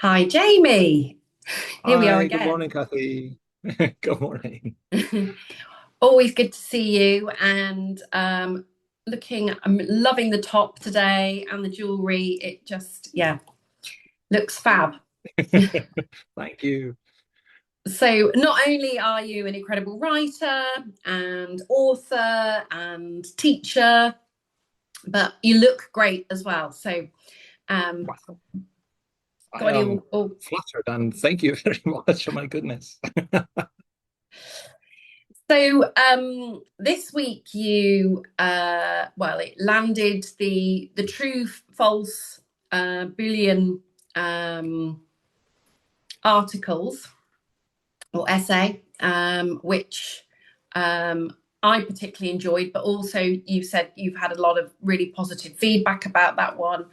Hi, Jamie. Here we are Hi, good again. morning, Cathy. Good morning. Always good to see you. And I'm loving the top today and the jewelry. It just, yeah, looks fab. Thank you. So, not only are you an incredible writer and author and teacher, but you look great as well. So, um, Wow, I got am you all. flattered and thank you very much. Oh my goodness. So this week it landed the true false Boolean um, articles or essay, which I particularly enjoyed, but also you said you've had a lot of really positive feedback about that one,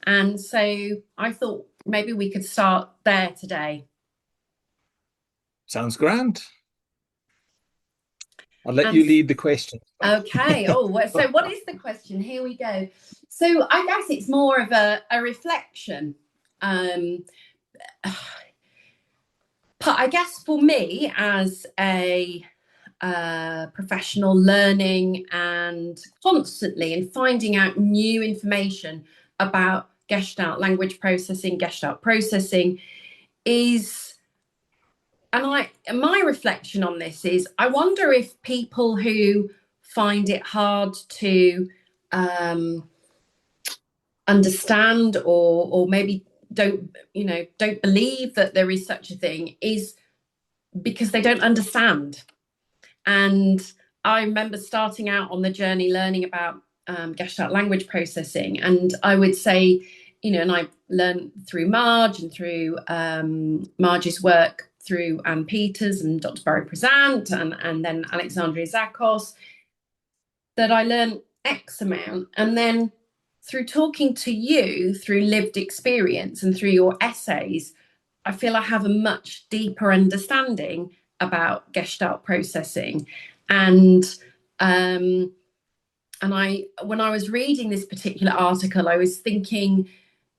and so I thought maybe we could start there today. Sounds grand. I'll let And you lead the question. Okay. Oh, so what is the question? Here we go. So I guess it's more of a reflection. Um, but I guess for me, as a professional, learning and constantly and finding out new information about Gestalt language processing, Gestalt processing is, and my reflection on this is, I wonder if people who find it hard to um, understand or maybe don't believe that there is such a thing is because they don't understand. And I remember starting out on the journey learning about Gestalt language processing, and I would say, and I learned through Marge and through Marge's work through Anne Peters and Dr. Barry Prezant and then Alexandria Zakos, that I learned X amount. And then through talking to you, through lived experience and through your essays, I feel I have a much deeper understanding about Gestalt processing. And um, when I was reading this particular article, I was thinking,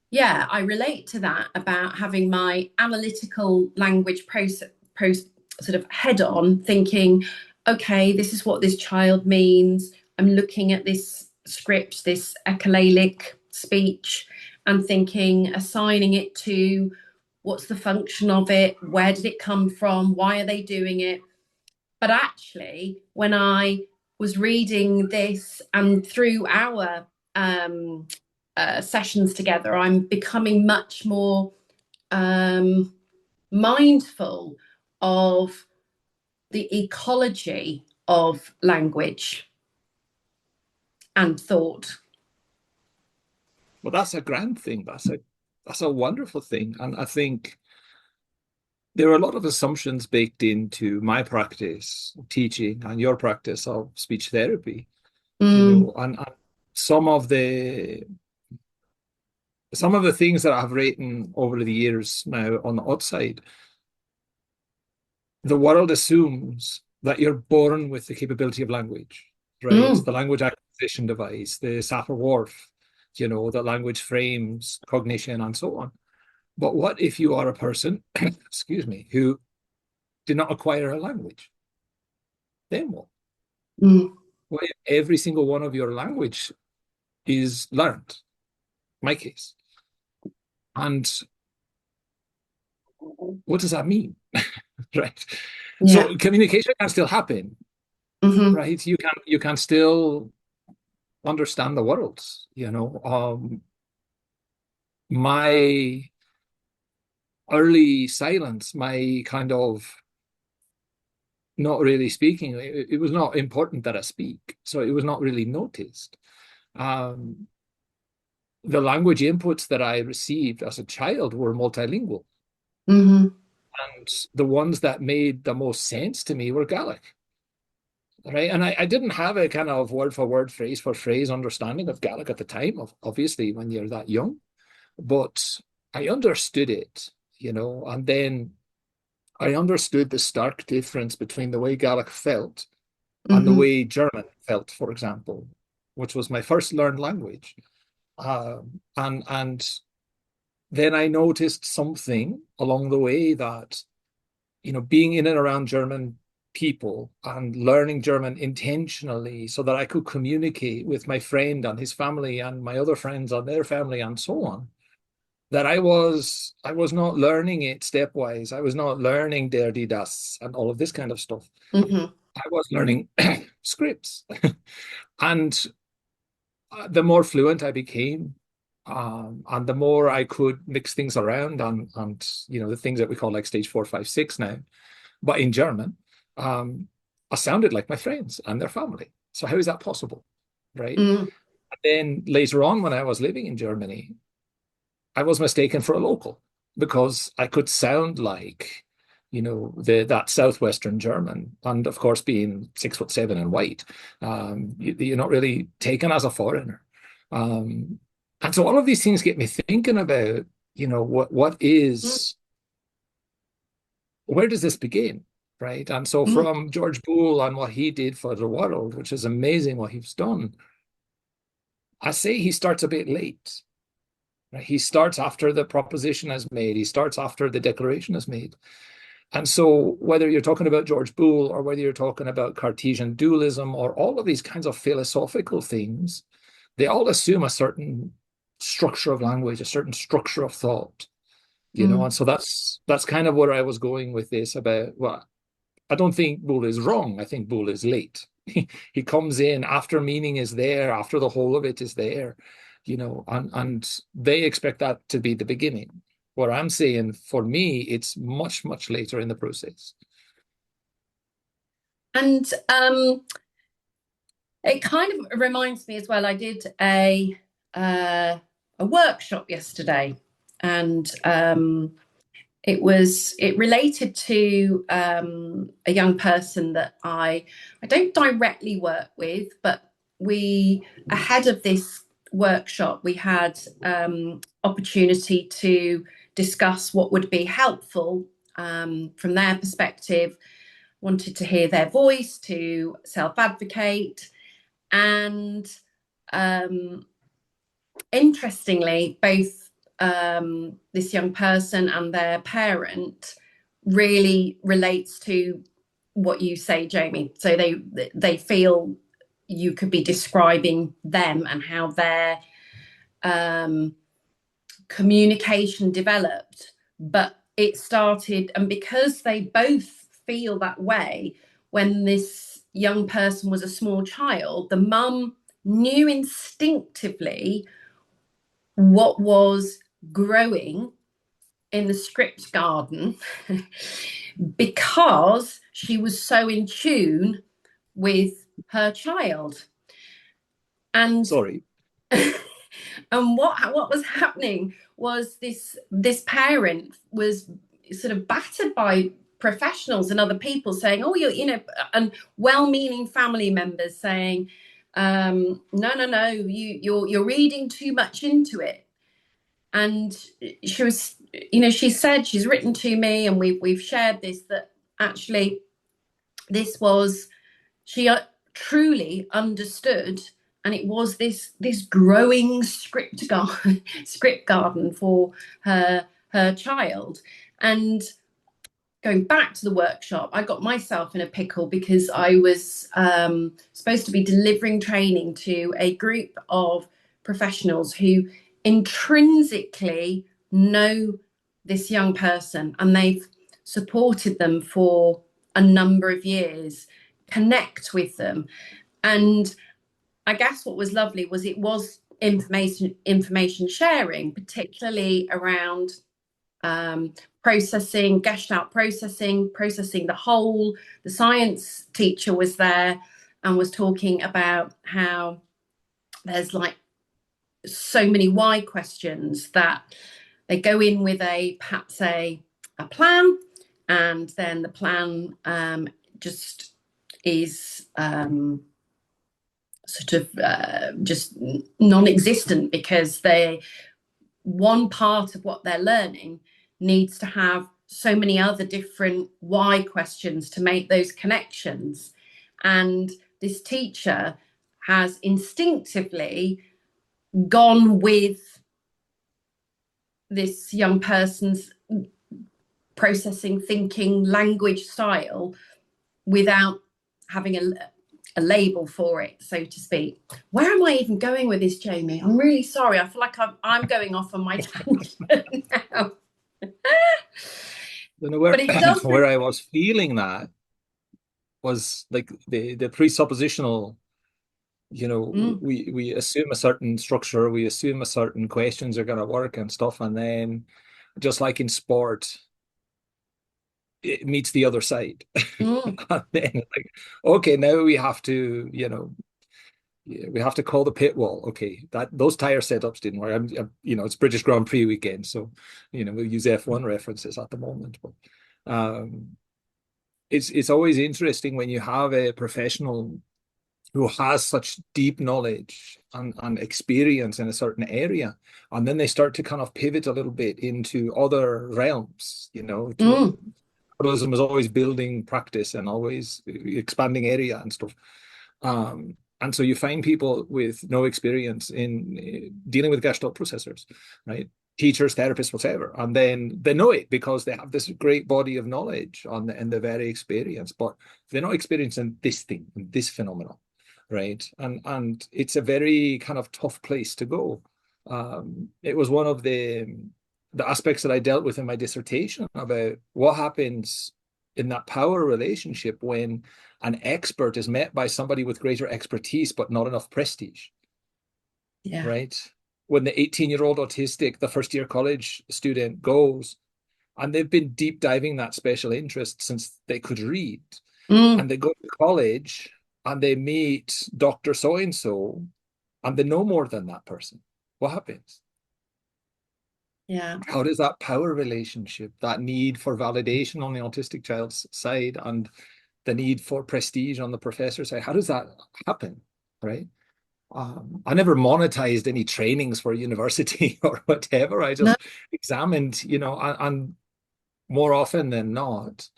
yeah, I relate to that about having my analytical language sort of head on, thinking, okay, this is what this child means. I'm looking at this script, this echolalic speech, and thinking, assigning it to what's the function of it, where did it come from, why are they doing it. But actually, when I was reading this and through our sessions together, I'm becoming much more um, mindful of the ecology of language and thought. Well, that's a grand thing. That's a wonderful thing. And I think there are a lot of assumptions baked into my practice of teaching and your practice of speech therapy, Mm, and some of the some of the things that I've written over the years now on the outside, the world assumes that you're born with the capability of language, right? mm, The language acquisition device, the Sapir-Whorf, that language frames cognition and so on. But what if you are a person, excuse me, who did not acquire a language? Then what? mm. What if every single one of your language is learned? My case. And what does that mean? Right. Yeah. So communication can still happen, Mm-hmm. right? You can still understand the world. My early silence, my kind of not really speaking, it was not important that I speak, so it was not really noticed. Um, the language inputs that I received as a child were multilingual, Mm-hmm. and the ones that made the most sense to me were Gaelic. Right. And I didn't have a kind of word for word, phrase for phrase understanding of Gaelic at the time, obviously, when you're that young, but I understood it, and then I understood the stark difference between the way Gaelic felt and the Mm-hmm. way German felt, for example, which was my first learned language. And then I noticed something along the way that, being in and around German people and learning German intentionally so that I could communicate with my friend and his family and my other friends and their family and so on, that I was not learning it stepwise. I was not learning der, die, das and all of this kind of stuff. Mm-hmm. I was learning scripts. And the more fluent I became, and the more I could mix things around and the things that we call like stage 4, 5, 6 now, but in German, I sounded like my friends and their family. So how is that possible? Right. Mm. And then later on, when I was living in Germany, I was mistaken for a local because I could sound like, that southwestern German. And of course, being 6'7" and white, you're not really taken as a foreigner. And so all of these things get me thinking about, where does this begin? Right. And so Mm. from George Boole and what he did for the world, which is amazing what he's done, I say he starts a bit late. Right? He starts after the proposition is made. He starts after the declaration is made. And so whether you're talking about George Boole or whether you're talking about Cartesian dualism or all of these kinds of philosophical things, they all assume a certain structure of language, a certain structure of thought, Mm. and so that's kind of where I was going with this about, well, I don't think Boole is wrong. I think Boole is late. He comes in after meaning is there, after the whole of it is there, and they expect that to be the beginning. What I'm saying, for me, it's much, much later in the process. And it kind of reminds me as well. I did a workshop yesterday, and it related to a young person that I don't directly work with, but we ahead of this workshop we had opportunity to discuss what would be helpful from their perspective. Wanted to hear their voice, to self-advocate, and um, interestingly, both this young person and their parent really relates to what you say, Jamie. So they feel you could be describing them and how their um, communication developed, but it started, and because they both feel that way, when this young person was a small child, the mum knew instinctively what was growing in the script garden because she was so in tune with her child. And Sorry. and what was happening was this parent was sort of battered by professionals and other people saying, oh, and well-meaning family members saying, no, you're reading too much into it. And she was, she said, she's written to me, and we've shared this, that actually this was, she truly understood, and it was this growing script garden for her child. And going back to the workshop, I got myself in a pickle because I was supposed to be delivering training to a group of professionals who intrinsically know this young person, and they've supported them for a number of years, connect with them. And I guess what was lovely was it was information sharing, particularly around um, processing, Gestalt processing the whole. The science teacher was there and was talking about how there's like so many why questions that they go in with perhaps a plan, and then the plan just is sort of just non-existent, because one part of what they're learning needs to have so many other different why questions to make those connections. And this teacher has instinctively gone with this young person's processing, thinking, language style without having a label for it, so to speak. Where am I even going with this, Jamie? I'm really sorry. I feel like I'm going off on my tangent now. You know, where But it does. where I was feeling that was like the presuppositional, you know, Mm, we assume a certain structure, we assume a certain questions are going to work and stuff, and then just like in sport, it meets the other side. mm, And then like, okay, now we have to, you know, we have to call the pit wall. Okay, that those tire setups didn't work. You know, it's British Grand Prix weekend, so you know we'll use F1 references at the moment. But it's always interesting when you have a professional who has such deep knowledge and experience in a certain area, and then they start to kind of pivot a little bit into other realms. You know, mm. journalism is always building practice and always expanding area and stuff. And so you find people with no experience in dealing with Gestalt processors, right? Teachers, therapists, whatever, and then they know it because they have this great body of knowledge on and they're very experienced, but they're not experiencing this thing, this phenomenon, right? And it's a very kind of tough place to go. It was one of the aspects that I dealt with in my dissertation about what happens in that power relationship when an expert is met by somebody with greater expertise but not enough prestige, Yeah. right? When the 18-year-old autistic, the first year college student goes and they've been deep diving that special interest since they could read, Mm, and they go to college and they meet Dr. So and so and they know more than that person. What happens? yeah. How does that power relationship, that need for validation on the autistic child's side and the need for prestige on the professor's side, how does that happen? Right? I never monetized any trainings for university or whatever. I No. just examined, you know, and more often than not,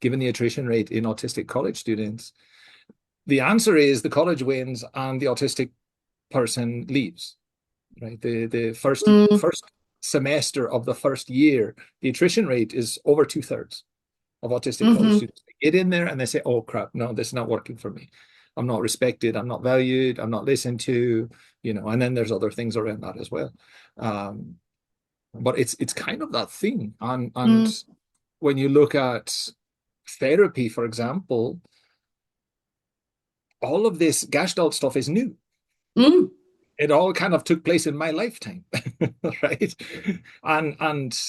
given the attrition rate in autistic college students, the answer is the college wins and the autistic person leaves. Right? The Mm, first semester of the first year, the attrition rate is over 2/3 of autistic college mm-hmm. students. They get in there and they say, "Oh crap, no, this is not working for me. I'm not respected. I'm not valued. I'm not listened to." You know, and then there's other things around that as well. Um, but it's kind of that thing. And Mm, when you look at therapy, for example, all of this Gestalt stuff is new. mm. It all kind of took place in my lifetime, right? And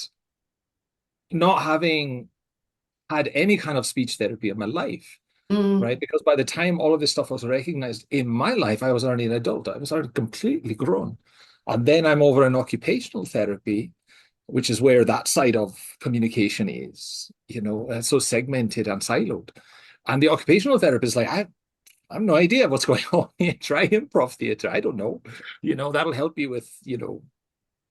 not having had any kind of speech therapy in my life, Mm, right? Because by the time all of this stuff was recognized in my life, I was already an adult. I was already completely grown. And then I'm over in occupational therapy, which is where that side of communication is, you know, so segmented and siloed. And the occupational therapist is like, I have no idea what's going on here. Try improv theater. I don't know. You know, that'll help you with, you know,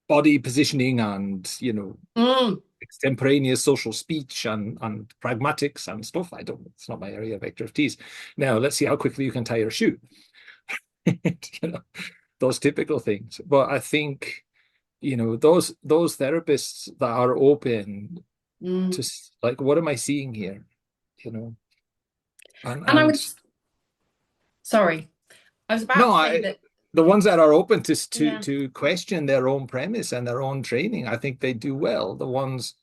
body positioning and, you know, mm. extemporaneous social speech and pragmatics and stuff. I don't, it's not my area of expertise. Now, let's see how quickly you can tie your shoe. You know, those typical things. But I think, you know, those therapists that are open Mm. to like, what am I seeing here? You know, and And I would, and sorry, I was about no, to say that, the ones that are open to yeah, to question their own premise and their own training, I think they do well. The ones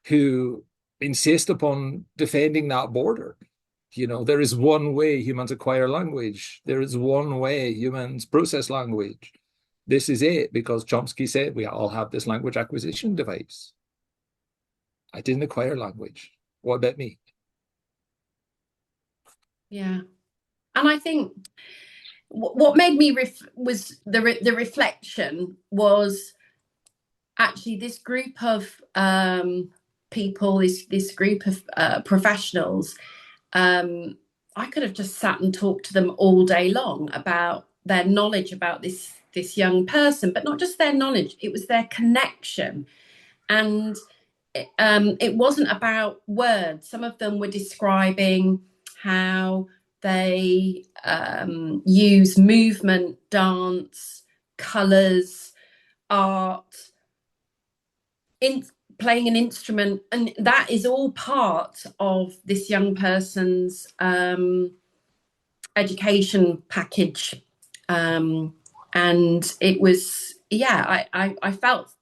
who insist upon defending that border. You know, there is one way humans acquire language. There is one way humans process language. This is it, because Chomsky said we all have this language acquisition device. I didn't acquire language. What about me? yeah. And I think what made me was the reflection was actually this group of people, this group of professionals. I could have just sat and talked to them all day long about their knowledge about this young person, but not just their knowledge; it was their connection. And it wasn't about words. Some of them were describing how they use movement, dance, colours, art in playing an instrument, and that is all part of this young person's education package. And it was, yeah, I felt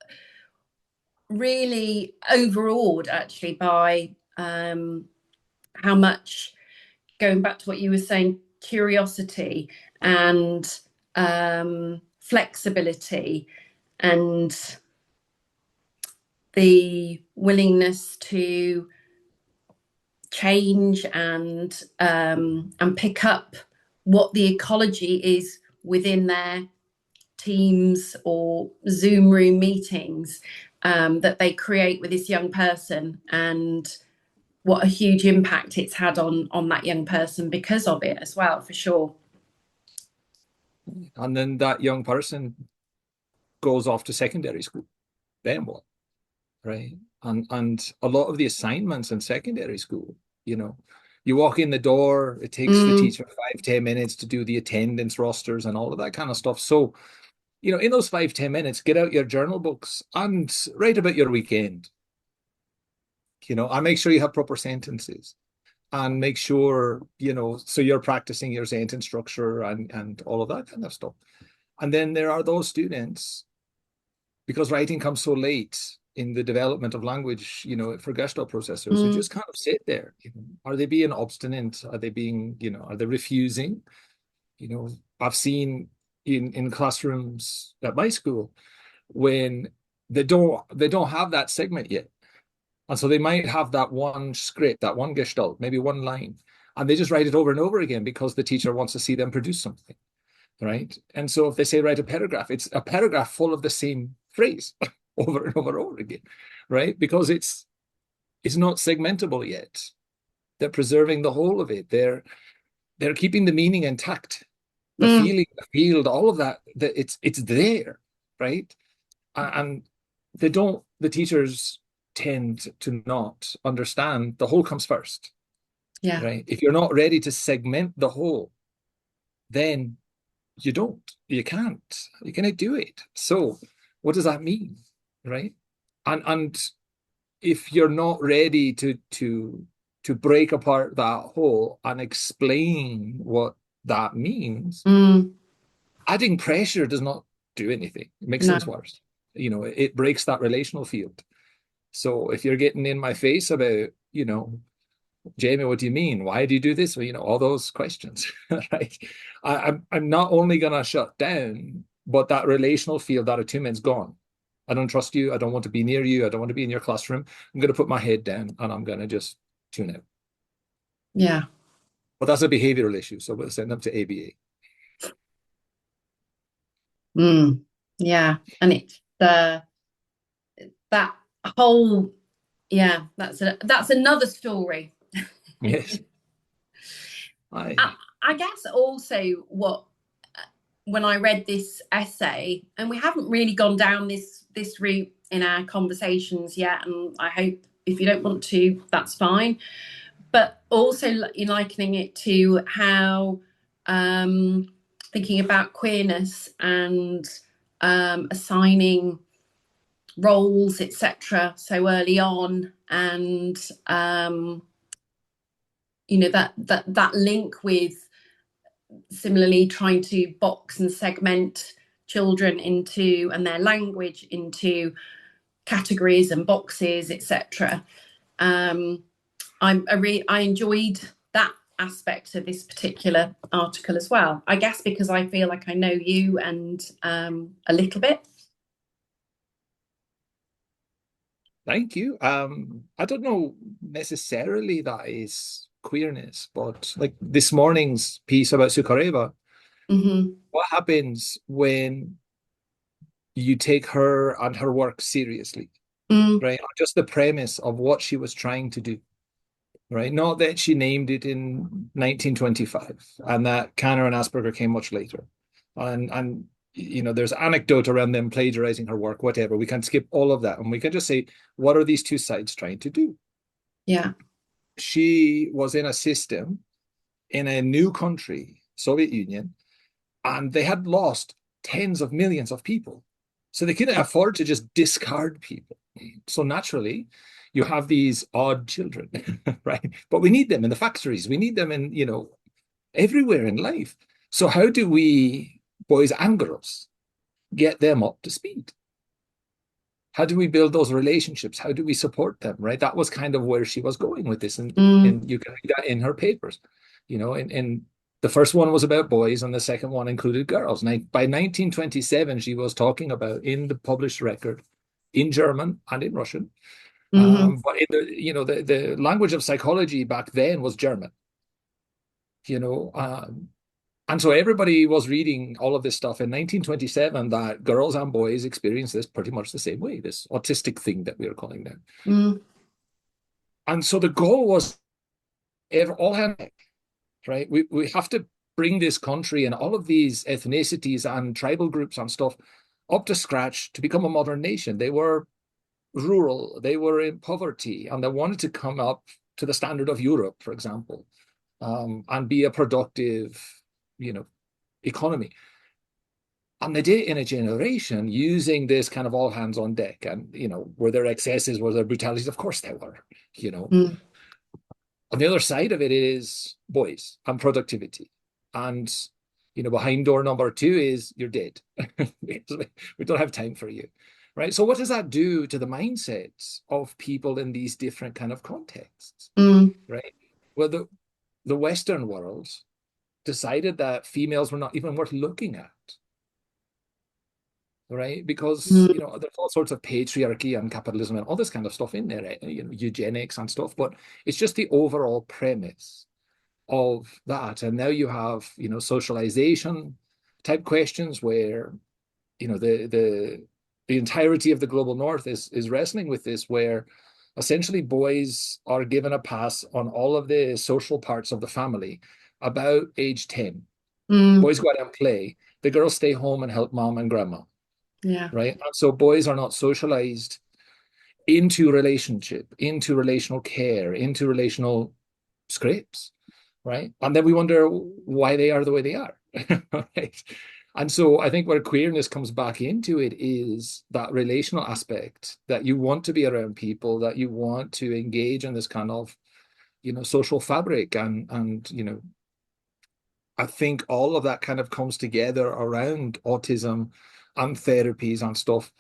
really overawed actually by how much, going back to what you were saying, curiosity and flexibility and the willingness to change and pick up what the ecology is within their teams or Zoom room meetings that they create with this young person, and what a huge impact it's had on that young person because of it as well, for sure. And then that young person goes off to secondary school. Then what? Right. And a lot of the assignments in secondary school, you know, you walk in the door, it takes the teacher 5-10 minutes to do the attendance rosters and all of that kind of stuff. So, you know, in those 5-10 minutes, get out your journal books and write about your weekend. You know, and make sure you have proper sentences, and make sure, you know, so you're practicing your sentence structure and all of that kind of stuff. And then there are those students, because writing comes so late in the development of language, you know, for Gestalt processors, who just kind of sit there. You know, are they being obstinate? Are they being, you know, are they refusing? You know, I've seen in classrooms at my school when they don't have that segment yet. And so they might have that one script, that one Gestalt, maybe one line, and they just write it over and over again because the teacher wants to see them produce something, right? And so if they say write a paragraph, it's a paragraph full of the same phrase over and over and over again, right? Because it's not segmentable yet. They're preserving the whole of it. They're keeping the meaning intact, the feeling, the field, all of that. That it's there, right? And the teachers tend to not understand the whole comes first. Yeah. Right. If you're not ready to segment the whole, then you can't do it. So what does that mean? Right. And if you're not ready to break apart that whole and explain what that means, adding pressure does not do anything. It makes things worse. You know, it breaks that relational field. So if you're getting in my face about, you know, Jaime, what do you mean? Why do you do this? Well, you know, all those questions, right? I'm not only going to shut down, but that relational field, that attunement's gone. I don't trust you. I don't want to be near you. I don't want to be in your classroom. I'm going to put my head down and I'm going to just tune out. Yeah. But that's a behavioural issue. So we'll send them to ABA. Yeah. And it's that whole, yeah, that's another story. Yes. I guess also when I read this essay, and we haven't really gone down this route in our conversations yet, and I hope if you don't want to, that's fine. But also likening it to how thinking about queerness and assigning roles, etc., so early on, and you know that link with similarly trying to box and segment children into and their language into categories and boxes, etc. I enjoyed that aspect of this particular article as well. I guess because I feel like I know you and a little bit. Thank you. I don't know necessarily that is queerness, but like this morning's piece about Sukhareva, what happens when you take her and her work seriously, right? Just the premise of what she was trying to do, right? Not that she named it in 1925 and that Kanner and Asperger came much later. And you know, there's anecdote around them plagiarizing her work, whatever. We can skip all of that and we can just say, what are these two sides trying to do? Yeah. She was in a system in a new country, Soviet Union, and they had lost tens of millions of people. So they couldn't afford to just discard people. So naturally, you have these odd children, right? But we need them in the factories. We need them in, everywhere in life. So how do we, boys and girls, get them up to speed? How do we build those relationships? How do we support them, right? That was kind of where she was going with this. Mm, And you can read that in her papers, and the first one was about boys and the second one included girls. Now, by 1927, she was talking about in the published record in German and in Russian. hmm But the language of psychology back then was German, you know, and so everybody was reading all of this stuff in 1927 that girls and boys experience this pretty much the same way, this autistic thing that we are calling now. mm, And so the goal was all hands, right? We have to bring this country and all of these ethnicities and tribal groups and stuff up to scratch to become a modern nation. They were rural, they were in poverty, and they wanted to come up to the standard of Europe, for example, and be a productive, you know, economy. And they did it in a generation using this kind of all hands on deck. And, were there excesses, were there brutalities? Of course there were. mm, On the other side of it is boys and productivity. And, behind door number two is you're dead. We don't have time for you. Right. So what does that do to the mindsets of people in these different kind of contexts? mm, Right. Well, the Western world decided that females were not even worth looking at. Right? Because, mm, there's all sorts of patriarchy and capitalism and all this kind of stuff in there, right? Eugenics and stuff, but it's just the overall premise of that. And now you have, socialization type questions where, the entirety of the global north is wrestling with this, where essentially boys are given a pass on all of the social parts of the family about age 10. mm, Boys go out and play. The girls stay home and help mom and grandma, yeah. right? So boys are not socialized into relationship, into relational care, into relational scripts, right? And then we wonder why they are the way they are, right? And so I think where queerness comes back into it is that relational aspect, that you want to be around people, that you want to engage in this kind of, social fabric. And I think all of that kind of comes together around autism and therapies and stuff,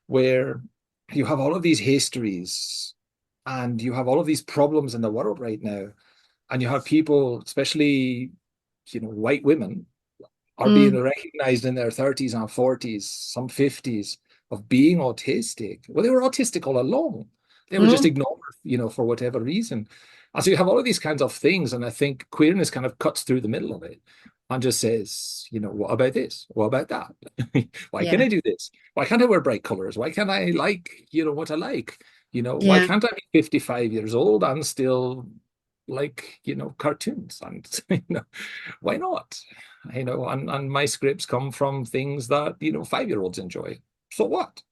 where you have all of these histories and you have all of these problems in the world right now. And you have people, especially, white women, are being Mm, recognized in their 30s and 40s, some 50s, of being autistic. Well, they were autistic all along. They were just mm, ignored, for whatever reason. And so you have all of these kinds of things. And I think queerness kind of cuts through the middle of it and just says, what about this? What about that? Why can't yeah. I do this? Why can't I wear bright colors? Why can't I like, what I like? Why Yeah. can't I be 55 years old and still like, cartoons? And, why not? And my scripts come from things that, 5-year-olds enjoy. So what?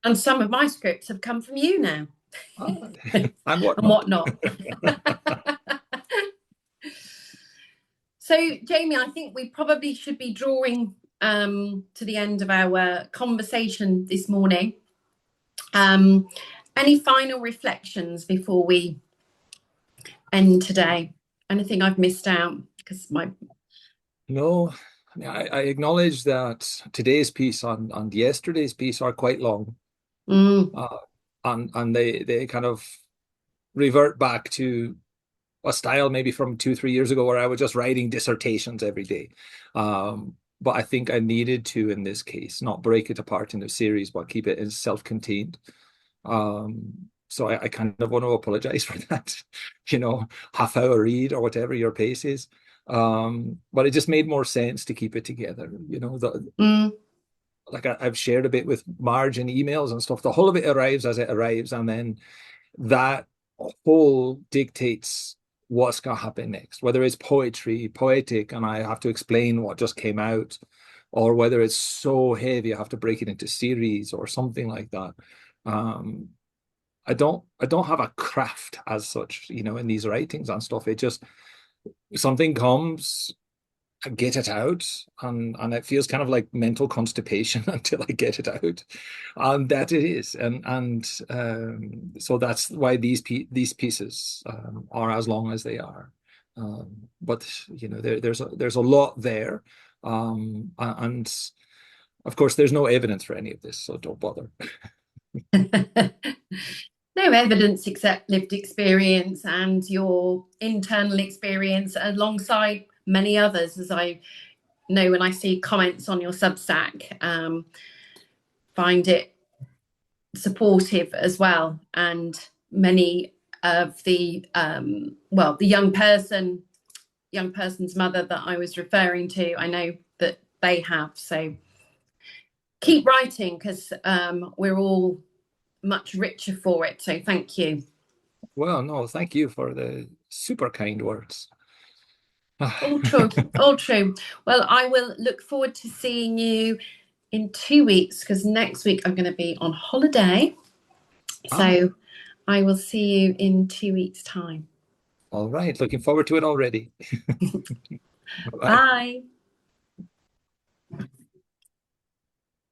And some of my scripts have come from you now Ah, and and whatnot. whatnot. So, Jamie, I think we probably should be drawing to the end of our conversation this morning. Any final reflections before we end today? Anything I've missed out? Because my No, I mean, I acknowledge that today's piece and yesterday's piece are quite long, mm, uh, and they kind of revert back to a style maybe from 2, 3 years ago where I was just writing dissertations every day. But I think I needed to, in this case, not break it apart into series, but keep it as self-contained. So I kind of want to apologize for that, half-hour read or whatever your pace is. But it just made more sense to keep it together. mm, Like I've shared a bit with Marge in emails and stuff. The whole of it arrives as it arrives, and then that whole dictates what's going to happen next, whether it's poetic, and I have to explain what just came out, or whether it's so heavy, I have to break it into series or something like that. Um, I don't have a craft as such, in these writings and stuff. It just something comes get it out, and it feels kind of like mental constipation until I get it out, and that it is, and so that's why these pieces are as long as they are. But you know, there's a lot there, and of course there's no evidence for any of this, so don't bother. No evidence except lived experience and your internal experience alongside many others, as I know when I see comments on your Substack, find it supportive as well. And many of the the young person's mother that I was referring to, I know that they have. So keep writing, because we're all much richer for it. So thank you. Well, no, thank you for the super kind words. All true, all true. Well, I will look forward to seeing you in 2 weeks, because next week I'm going to be on holiday. Ah, So I will see you in 2 weeks' time. all right. Looking forward to it already. Bye. Bye.